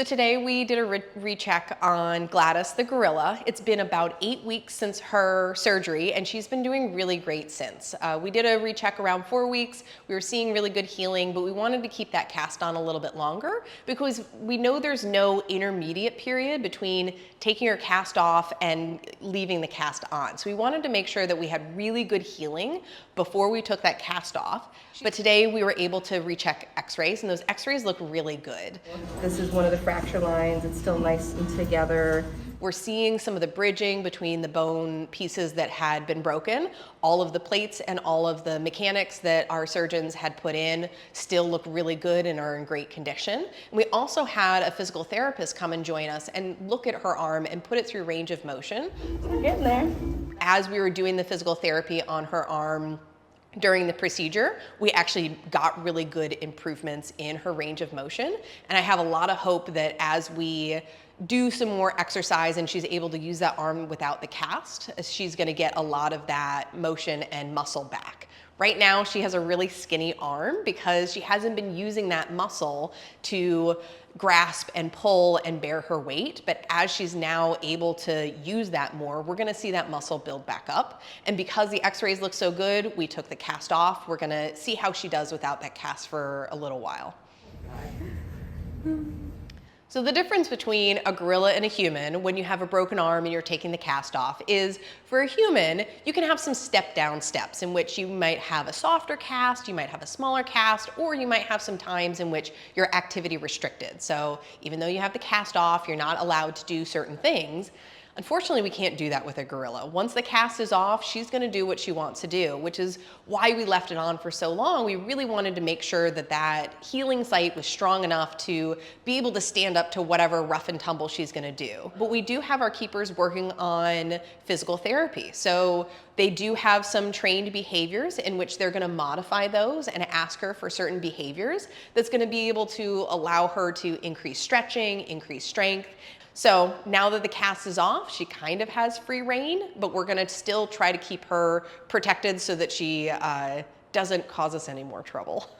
So today we did a recheck on Gladys the Gorilla. It's been about 8 weeks since her surgery and she's been doing really great since. We did a recheck around 4 weeks. We were seeing really good healing, but we wanted to keep that cast on a little bit longer because we know there's no intermediate period between taking her cast off and leaving the cast on. So we wanted to make sure that we had really good healing before we took that cast off. But today we were able to recheck x-rays and those x-rays look really good. This is one of the fracture lines. It's still nice and together. We're seeing some of the bridging between the bone pieces that had been broken. All of the plates and all of the mechanics that our surgeons had put in still look really good and are in great condition. And we also had a physical therapist come and join us and look at her arm and put it through range of motion. We're getting there. As we were doing the physical therapy on her arm, during the procedure, we actually got really good improvements in her range of motion. And I have a lot of hope that as we do some more exercise and she's able to use that arm without the cast, she's gonna get a lot of that motion and muscle back. Right now, she has a really skinny arm because she hasn't been using that muscle to grasp and pull and bear her weight. But as she's now able to use that more, we're gonna see that muscle build back up. And because the x-rays look so good, we took the cast off. We're gonna see how she does without that cast for a little while. So the difference between a gorilla and a human when you have a broken arm and you're taking the cast off is for a human, you can have some step down steps in which you might have a softer cast, you might have a smaller cast, or you might have some times in which you're activity restricted. So even though you have the cast off, you're not allowed to do certain things. Unfortunately, we can't do that with a gorilla. Once the cast is off, she's gonna do what she wants to do, which is why we left it on for so long. We really wanted to make sure that that healing site was strong enough to be able to stand up to whatever rough and tumble she's gonna do. But we do have our keepers working on physical therapy. So they do have some trained behaviors in which they're gonna modify those and ask her for certain behaviors that's gonna be able to allow her to increase stretching, increase strength. So now that the cast is off, she kind of has free reign, but we're gonna still try to keep her protected so that she doesn't cause us any more trouble.